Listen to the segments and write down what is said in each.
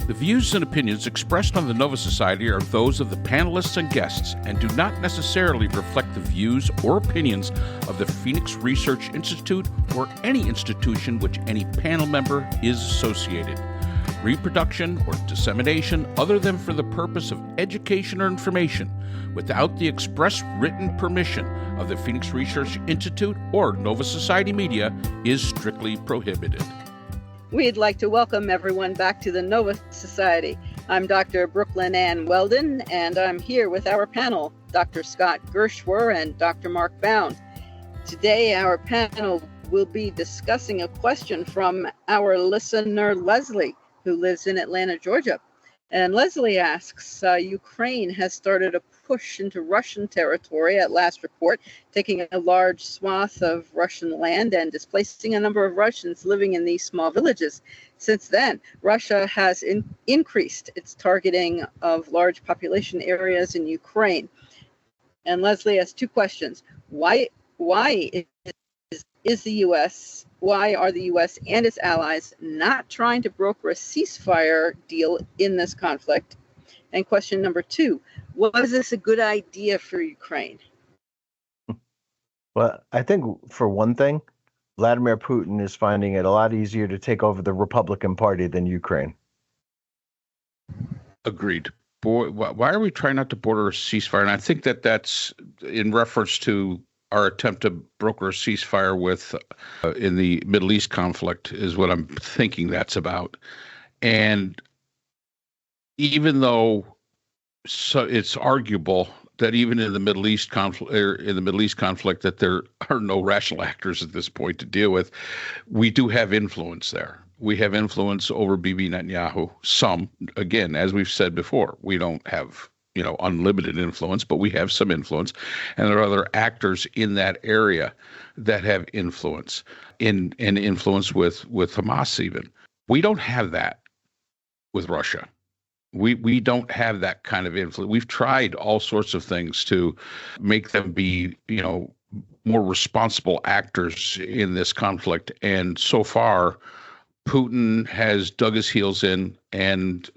The views and opinions expressed on the Nova Society are those of the panelists and guests and do not necessarily reflect the views or opinions of the Phoenix Research Institute or any institution which any panel member is associated. Reproduction or dissemination other than for the purpose of education or information without the express written permission of the Phoenix Research Institute or Nova Society Media is strictly prohibited. We'd like to welcome everyone back to the Nova Society. I'm Dr. Brooklyn Ann Weldon, and I'm here with our panel, Dr. Scott Gershwer and Dr. Mark Bound. Today, our panel will be discussing a question from our listener, Leslie, who lives in Atlanta, Georgia. And Leslie asks, Ukraine has started a push into Russian territory at last report, taking a large swath of Russian land and displacing a number of Russians living in these small villages. Since then, Russia has increased its targeting of large population areas in Ukraine. And Leslie has two questions. Why is the U.S., why are the U.S. and its allies not trying to broker a ceasefire deal in this conflict? And question number two, was this a good idea for Ukraine? Well, I think for one thing, Vladimir Putin is finding it a lot easier to take over the Republican Party than Ukraine. Agreed. Boy, why are we trying not to border a ceasefire? And I think that that's in reference to our attempt to broker a ceasefire with in the Middle East conflict is what I'm thinking that's about. And even though it's arguable that even in the Middle East conflict, that there are no rational actors at this point to deal with, we do have influence there. We have influence over Bibi Netanyahu. Some, again, as we've said before, we don't have unlimited influence, but we have some influence. And there are other actors in that area that have influence, and influence with Hamas even. We don't have that with Russia. We don't have that kind of influence. We've tried all sorts of things to make them be, more responsible actors in this conflict. And so far, Putin has dug his heels in, and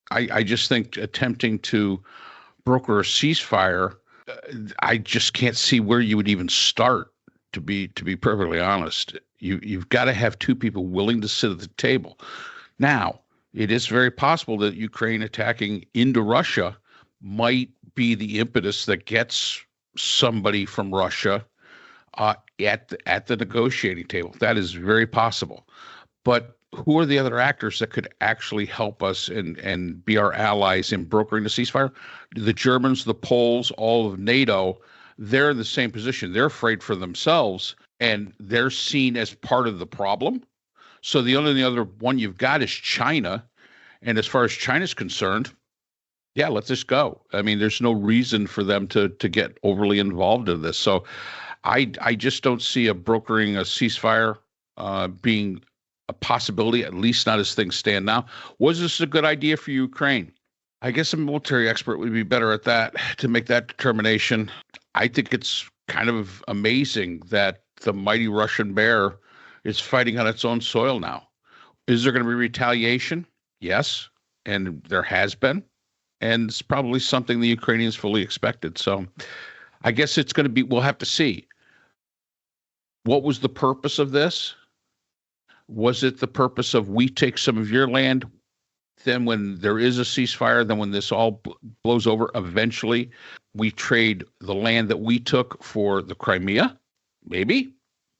I just think attempting to broker a ceasefire, I just can't see where you would even start. To be perfectly honest, you've got to have two people willing to sit at the table. Now, it is very possible that Ukraine attacking into Russia might be the impetus that gets somebody from Russia at the negotiating table. That is very possible. But who are the other actors that could actually help us and be our allies in brokering the ceasefire? The Germans, the Poles, all of NATO, they're in the same position. They're afraid for themselves, and they're seen as part of the problem. So the only other one you've got is China. And as far as China's concerned, yeah, let this go. I mean, there's no reason for them to get overly involved in this. So I just don't see brokering a ceasefire being a possibility, at least not as things stand now. Was this a good idea for Ukraine? I guess a military expert would be better at that to make that determination. I think it's kind of amazing that the mighty Russian bear is fighting on its own soil now. Is there going to be retaliation? Yes, and there has been. And it's probably something the Ukrainians fully expected. So I guess it's going to be, we'll have to see. What was the purpose of this? Was it the purpose of we take some of your land, then when there is a ceasefire, then when this all blows over, eventually we trade the land that we took for the Crimea? Maybe.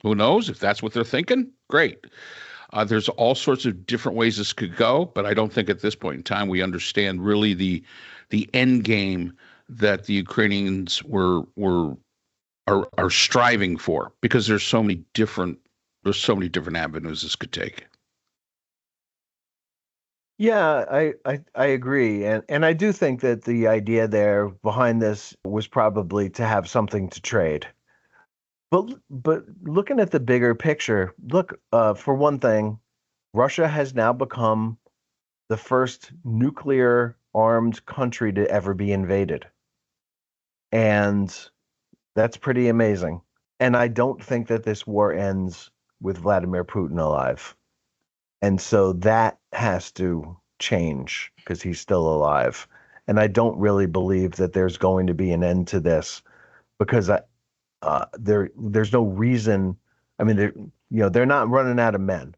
Who knows? If that's what they're thinking, great. There's all sorts of different ways this could go, but I don't think at this point in time we understand really the end game that the Ukrainians are striving for, because there's so many different avenues this could take. Yeah, I agree. And I do think that the idea there behind this was probably to have something to trade. But looking at the bigger picture, look, for one thing, Russia has now become the first nuclear armed country to ever be invaded. And that's pretty amazing. And I don't think that this war ends with Vladimir Putin alive. And so that has to change because he's still alive. And I don't really believe that there's going to be an end to this because there's no reason. I mean, they're not running out of men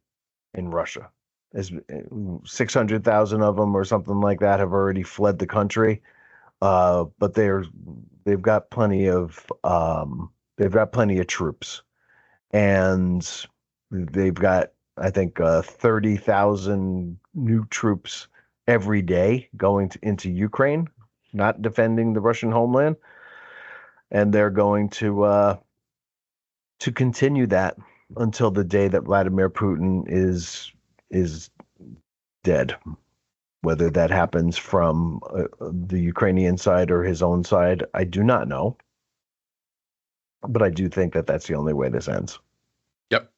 in Russia. As 600,000 of them or something like that have already fled the country. But they've got plenty of troops, and they've got, I think, 30,000 new troops every day going into Ukraine, not defending the Russian homeland, and they're going to continue that until the day that Vladimir Putin is dead. Whether that happens from the Ukrainian side or his own side, I do not know. But I do think that that's the only way this ends. Yep.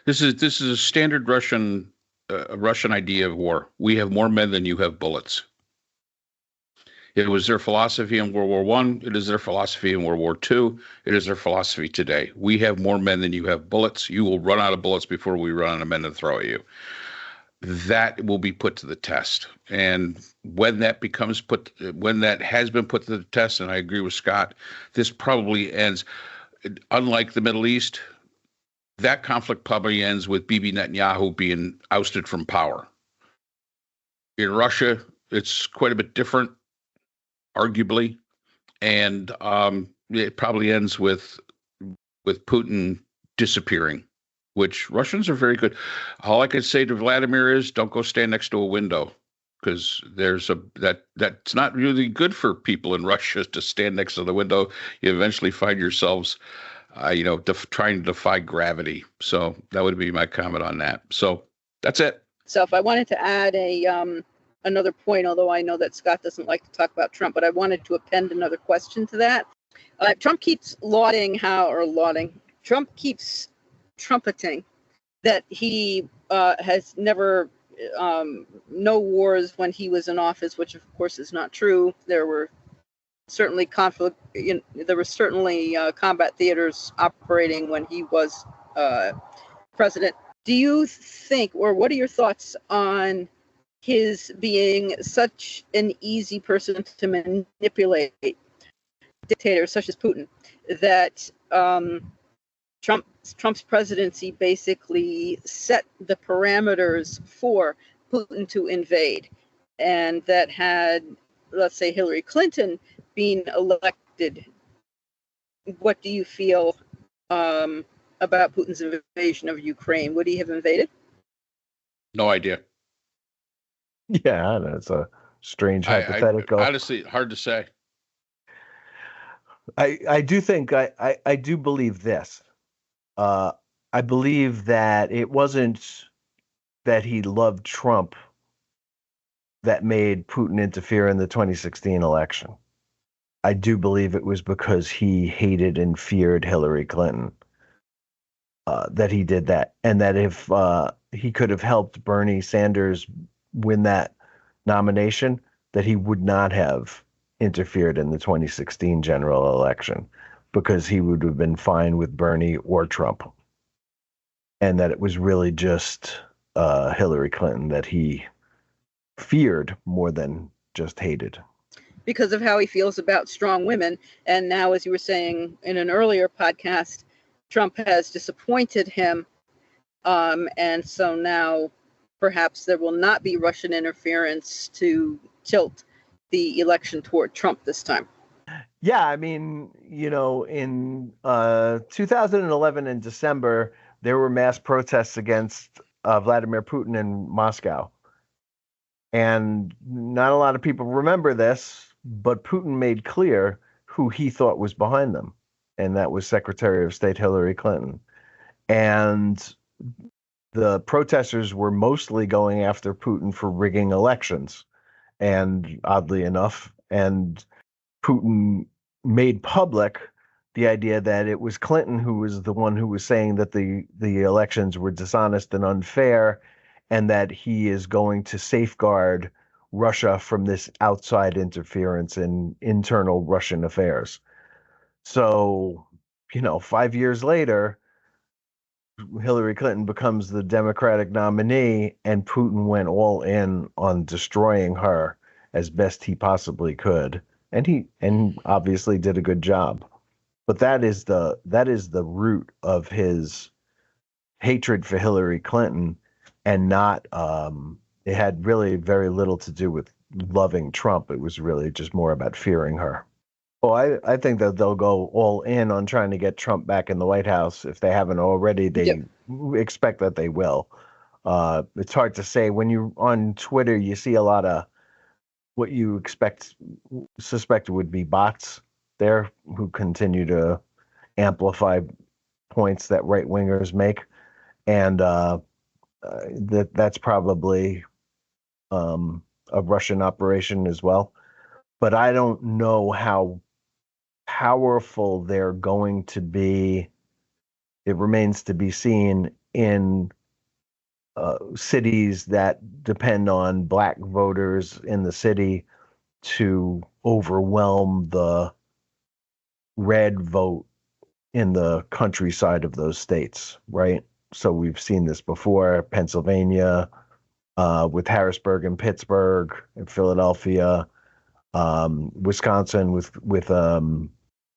This is a standard Russian idea of war. We have more men than you have bullets. It was their philosophy in World War I. It is their philosophy in World War II. It is their philosophy today. We have more men than you have bullets. You will run out of bullets before we run out of men to throw at you. That will be put to the test. And when that has been put to the test, and I agree with Scott, this probably ends, unlike the Middle East, that conflict probably ends with Bibi Netanyahu being ousted from power. In Russia, it's quite a bit different, arguably. And it probably ends with Putin disappearing, which Russians are very good. All I can say to Vladimir is don't go stand next to a window, because that's not really good for people in Russia to stand next to the window. You eventually find yourselves, trying to defy gravity. So that would be my comment on that. So that's it. So if I wanted to add another point, although I know that Scott doesn't like to talk about Trump, but I wanted to append another question to that. Trump keeps Trump keeps trumpeting that he has never no wars when he was in office, which of course is not true. There were certainly combat theaters operating when he was president. Do you think, or what are your thoughts on his being such an easy person to manipulate, dictators such as Putin, that Trump's presidency basically set the parameters for Putin to invade, and that had, let's say, Hillary Clinton been elected, what do you feel about Putin's invasion of Ukraine? Would he have invaded? No idea. Yeah, that's a strange hypothetical. Honestly, hard to say. I do think I do believe this. I believe that it wasn't that he loved Trump that made Putin interfere in the 2016 election. I do believe it was because he hated and feared Hillary Clinton that he did that. And that if he could have helped Bernie Sanders win that nomination, that he would not have interfered in the 2016 general election, because he would have been fine with Bernie or Trump. And that it was really just Hillary Clinton that he feared more than just hated. Because of how he feels about strong women. And now, as you were saying in an earlier podcast, Trump has disappointed him. And so now perhaps there will not be Russian interference to tilt the election toward Trump this time. Yeah, I mean, in 2011 in December, there were mass protests against Vladimir Putin in Moscow. And not a lot of people remember this, but Putin made clear who he thought was behind them. And that was Secretary of State Hillary Clinton. And the protesters were mostly going after Putin for rigging elections. And oddly enough, and Putin made public the idea that it was Clinton who was the one who was saying that the elections were dishonest and unfair, and that he is going to safeguard Russia from this outside interference in internal Russian affairs. So, 5 years later, Hillary Clinton becomes the Democratic nominee, and Putin went all in on destroying her as best he possibly could, and he obviously did a good job. But that is the root of his hatred for Hillary Clinton, and not it had really very little to do with loving Trump. It was really just more about fearing her. Well, I think that they'll go all in on trying to get Trump back in the White House. If they haven't already, they expect that they will. It's hard to say. When you're on Twitter, you see a lot of what you suspect would be bots there who continue to amplify points that right-wingers make. And that's probably a Russian operation as well. But I don't know how powerful they're going to be. It remains to be seen in cities that depend on black voters in the city to overwhelm the red vote in the countryside of those states, right? So we've seen this before, Pennsylvania, with Harrisburg and Pittsburgh and Philadelphia, Wisconsin with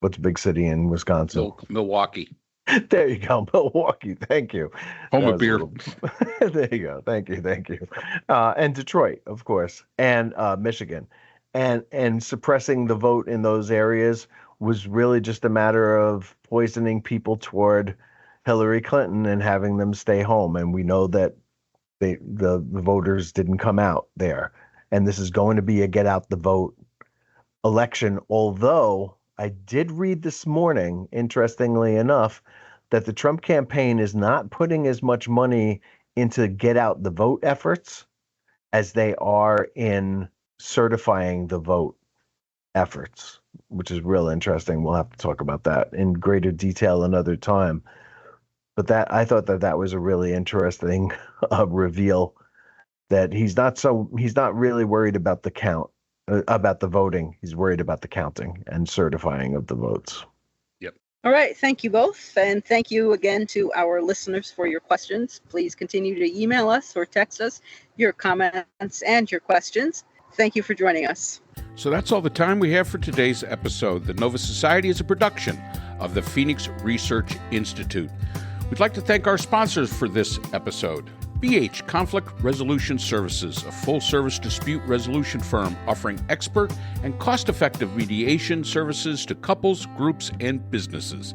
what's a big city in Wisconsin? Milwaukee. There you go, Milwaukee. Thank you. Home of beer. There you go. Thank you. And Detroit, of course, and Michigan, and suppressing the vote in those areas was really just a matter of poisoning people toward Hillary Clinton and having them stay home. And we know that the voters didn't come out there. And this is going to be a get out the vote election. Although I did read this morning, interestingly enough, that the Trump campaign is not putting as much money into get out the vote efforts as they are in certifying the vote efforts, which is real interesting. We'll have to talk about that in greater detail another time. But I thought that was a really interesting reveal, that he's not really worried about the count, about the voting. He's worried about the counting and certifying of the votes. Yep. All right. Thank you both. And thank you again to our listeners for your questions. Please continue to email us or text us your comments and your questions. Thank you for joining us. So that's all the time we have for today's episode. The Nova Society is a production of the Phoenix Research Institute. We'd like to thank our sponsors for this episode. BH Conflict Resolution Services, a full-service dispute resolution firm offering expert and cost-effective mediation services to couples, groups, and businesses.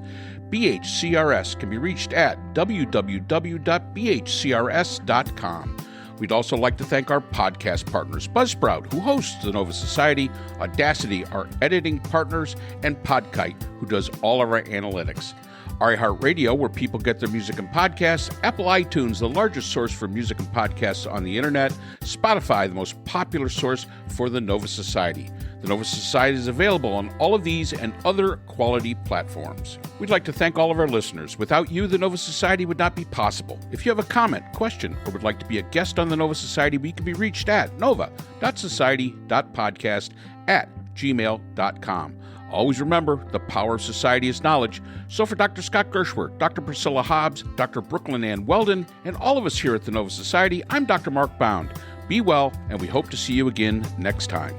BHCRS can be reached at www.bhcrs.com. We'd also like to thank our podcast partners, Buzzsprout, who hosts the Nova Society, Audacity, our editing partners, and Podkite, who does all of our analytics. iHeartRadio, where people get their music and podcasts, Apple iTunes, the largest source for music and podcasts on the internet, Spotify, the most popular source for the Nova Society. The Nova Society is available on all of these and other quality platforms. We'd like to thank all of our listeners. Without you, the Nova Society would not be possible. If you have a comment, question, or would like to be a guest on the Nova Society, we can be reached at nova.society.podcast@gmail.com. Always remember, the power of society is knowledge. So for Dr. Scott Gershwer, Dr. Priscilla Hobbs, Dr. Brooklyn Ann Weldon, and all of us here at the Nova Society, I'm Dr. Mark Bound. Be well, and we hope to see you again next time.